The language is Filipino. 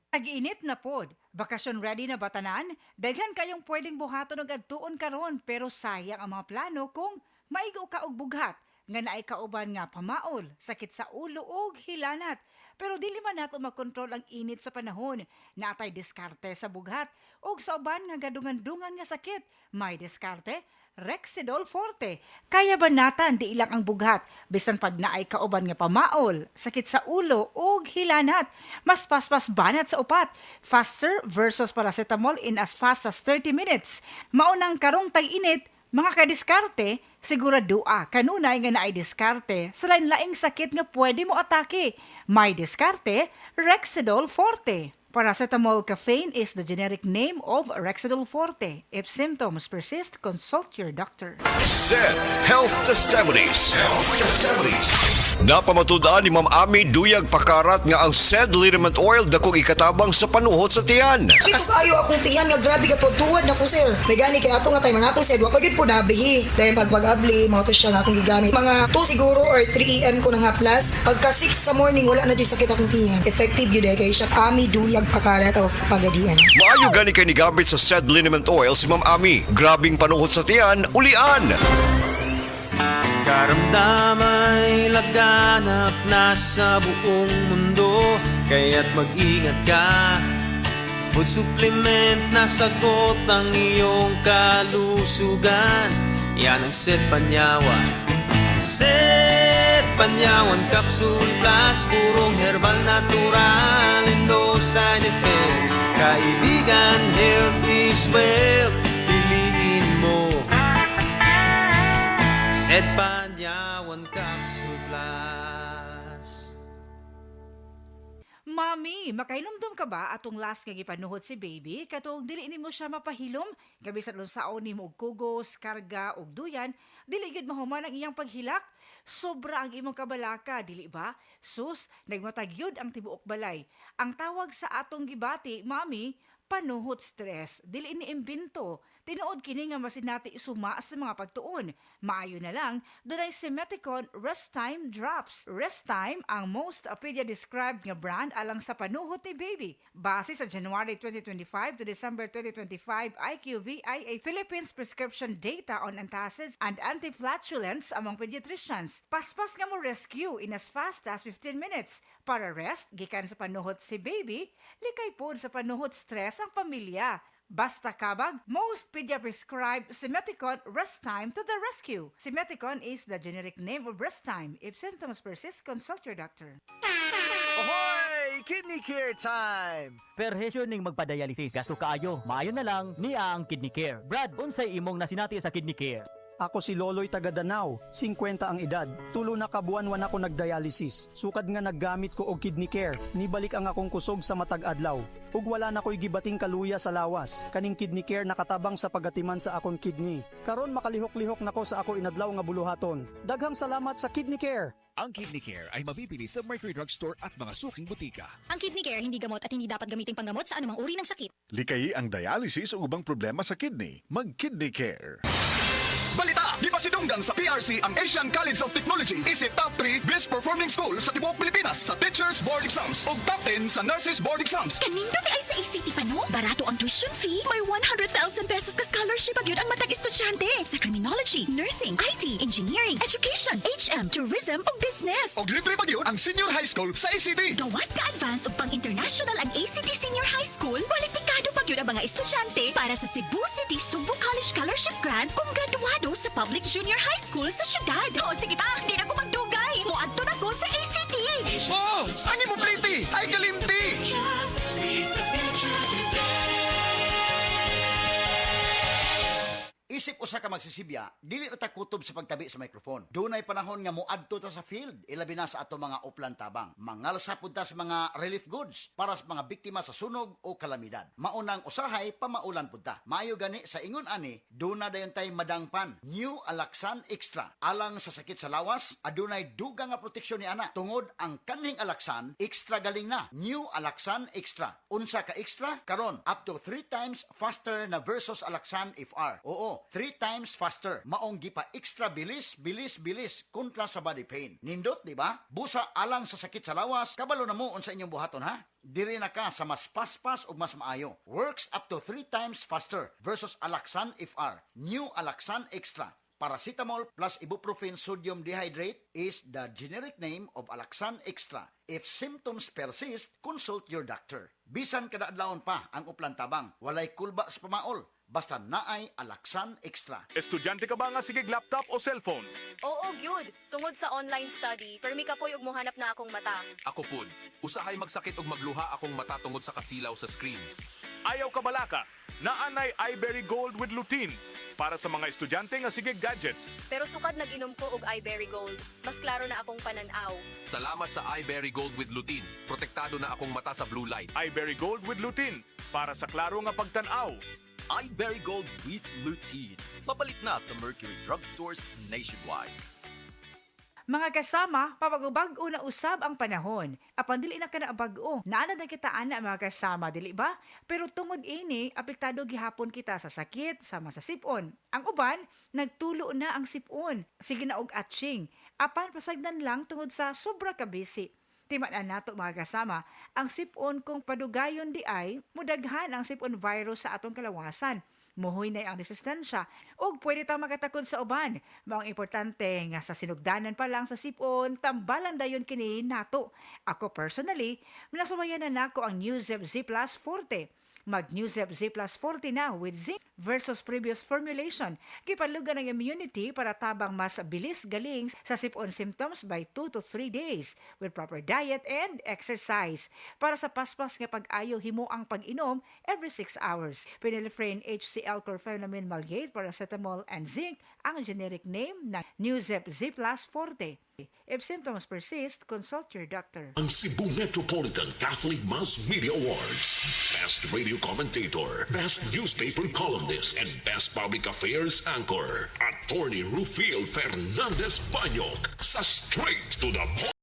Tag-init na pod. Bakasyon ready na batanan? Daghan kayong pwedeng buhaton og adtuon karon pero sayang ang mga plano kung maigo ka og bughat nga naay kauban nga pamaol, sakit sa ulo ug hilanat. Pero dili man nato makontrol ang init sa panahon. Natay diskarte sa bughat ug sa uban nga gadungan-dungan nga sakit. May diskarte Rexidol Forte. Kaya banatan di ilang ang bughat bisan pag naay kauban nga pamaol, sakit sa ulo ug hilanat. Mas paspas banat sa upat. Faster versus paracetamol in as fast as 30 minutes. Maunang karong tag-init, mga kadiskarte, siguradua kanunay nga naay diskarte sa lain-laing sakit nga pwede mo atake. May diskarte, Rexidol Forte. Paracetamol caffeine is the generic name of Rexidol Forte. If symptoms persist, consult your doctor. SED Health Testimonies. Napamatudaan ni Ma'am Ami Duyag Pakarat nga ang SED liniment oil dakong ikatabang sa panuhot sa tiyan. Ito kayo akong tiyan nga grabe ka to tuwad na ko sir. May gani kay ato nga tay mga akong sed wa pagid po nablihi. Dahil pag-abli mao to siya nga akong gigamit. Mga 2 siguro or 3 AM ko na nga plus. Pagka 6 sa morning wala na jud sakit akong tiyan. Effective gyud kay siya Ami Duyag Pakarat of Pagadian. Maayo gani kay ni gamit sa SED liniment oil si Ma'am Ami. Grabing panuhot sa tiyan, ulian. Karamdamay laganap na sa buong mundo, kaya't mag-ingat ka. Food supplement na sagot ang iyong kalusugan. Yan ang SED Panyawan. SED Panyawan Capsule Plus, purong herbal natural and no side effects. Kaibigan, health is wealth. Piliin mo SED Panyawan Capsule Plus. Mami, makahinumdum ka ba atong last nga gipanuhot si baby? Katong dili nimo siya mapahilom, gabisan unsaon nimo og kugos, karga ug duyan, dili gid mahuman ang iyang paghilak. Sobra ang imong kabalaka, dili ba? Sus, nagmatagyod ang tibuok balay. Ang tawag sa atong gibati, mami, panuhot stress. Dili ini imbento. Tinuod kini nga masinati isuma sa mga pagtuon. Maayo na lang, dunay si Meticon Rest Time Drops. Rest Time ang most pedia-described nga brand alang sa panuhot ni baby. Base sa January 2025 to December 2025 IQVIA Philippines prescription data on antacids and anti-flatulence among pediatricians. Paspas nga mo rescue in as fast as 15 minutes. Para rest, gikan sa panuhot si baby, likay pod sa panuhot stress ang pamilya. Basta kabag, most pedia-prescribed Simeticon Rest Time to the rescue. Simeticon is the generic name of Rest Time. If symptoms persist, consult your doctor. Ahoy! Kidney Care time! Perhesyo ning magpadialysis gasto kaayo. Maayo na lang niya ang Kidney Care. Brad, unsay imong nasinati sa Kidney Care? Ako si Loloy taga Danau, 50 ang edad. Tulo na kabuan-wan ako nagdialysis. Sukad nga naggamit ko og Kidney Care. Nibalik ang akong kusog sa matag adlaw. Ug wala na ko'y gibating kaluya sa lawas. Kaning Kidney Care nakatabang sa pagatiman sa akong kidney. Karon makalihok-lihok nako sa ako inadlaw nga buluhaton. Daghang salamat sa Kidney Care. Ang Kidney Care ay mabibili sa Mercury Drugstore at mga suking butika. Ang Kidney Care hindi gamot at hindi dapat gamiting panggamot sa anumang uri ng sakit. Likayi ang dialysis o ubang problema sa kidney. Mag-Kidney Care. Balita! Di ba sidunggan sa PRC ang Asian College of Technology? Isip top 3 best performing school sa tibuok Pilipinas sa Teachers Board Exams o top 10 sa Nurses Board Exams. Kanindot ay sa ACT pa no? Barato ang tuition fee. May 100,000 pesos ka scholarship agyud ang matag estudyante sa criminology, nursing, IT, engineering, education, HM, tourism ug business. O libre pa yun ang senior high school sa ACT. Gawas ka advance ug pang-international ang ACT Senior High School. Kwalipikado pa gyud ang mga estudyante para sa Cebu City Sumbu College Scholarship Grant kung graduado sa Public Junior High School sa syudad. O sige pa, di na ko magdugay. Muadto na ko sa ACT. Oh! Ani mo pretty? Ay kalimti! Isip usa ka magsisibya, dili ta kutob sa pagtabi sa microphone. Dunay panahon nga moadto ta sa field, ilabi na sa ato mga uplan tabang. Mangalsa pud ta sa mga relief goods para sa mga biktima sa sunog o kalamidad. Maunang usahay pamaulan pud ta. Maayo gani sa ingon ani, duna dayon tay madangpan. New Alaxan Extra. Alang sa sakit sa lawas, adunay dugang nga proteksyon ni ana. Tungod ang kanhing Alaxan, extra galing na. New Alaxan Extra. Unsa ka extra? Karon up to 3 times faster na versus Alaxan FR. Oo, 3 times faster. Maong gipa extra bilis kontra sa body pain. Nindot, di ba? Busa alang sa sakit sa lawas, kabalo na mo unsa inyong buhaton ha? Diri na ka sa mas paspas ug mas maayo. Works up to 3 times faster versus Alaxan FR. New Alaxan Extra. Paracetamol plus ibuprofen sodium dehydrate is the generic name of Alaxan Extra. If symptoms persist, consult your doctor. Bisan kada adlawon pa ang uplantabang, walay kulba sa pamaol, basta naay Alaxan Extra. Estudyante ka ba nga sigig laptop o cellphone? Oo, gyud. Tungod sa online study, permi ka po'y og mohanap na akong mata. Ako pud, usahay magsakit og magluha akong mata tungod sa kasilaw sa screen. Ayaw ka balaka, naanay iBerry Gold with lutein para sa mga estudyante nga sigig gadgets. Pero sukad nag-inom ko og iBerry Gold. Mas klaro na akong pananaw. Salamat sa iBerry Gold with lutein. Protektado na akong mata sa blue light. iBerry Gold with lutein para sa klaro nga pagtanaw. iBerry Gold with lutein. Mapalit na sa Mercury Drugstores nationwide. Mga kasama, papagubag-o na usab ang panahon. Apan dili na kana bag-o. Naana na kitaan na mga kasama, dili ba? Pero tungod ini, apektado gihapon kita sa sakit, sama sa sipon. Ang uban, nagtulo na ang sipon. Sige na og atching. Apan pasagdan lang tungod sa sobra ka busy. Timaan nato mga kasama, ang sipon kung padugayon di ay, mudaghan ang sipon virus sa atong kalawasan. Muhoy na ang resistensya ug pwede tang makatakod sa uban. Maong importante nga sa sinugdanan pa lang sa sipon, tambalan dayon kini nato. Ako personally, minasubayan na nako ang New Zep Z Plus Forte. Mag New Zep Z Plus Forte na with zinc versus previous formulation. Kipalugan ng immunity para tabang mas bilis galing sa sipon symptoms by 2 to 3 days with proper diet and exercise. Para sa paspas nga pag-ayo himo ang pag-inom every 6 hours. Phenylephrine HCl chlorpheniramine maleate, paracetamol and zinc ang generic name ng New Zep Z Plus Forte. If symptoms persist, consult your doctor. Ang Cebu Metropolitan Catholic Mass Media Awards. Best Radio Commentator, Best Newspaper Columnist, and Best Public Affairs Anchor. Attorney Rufiel Fernandez Banyok sa Straight to the Point.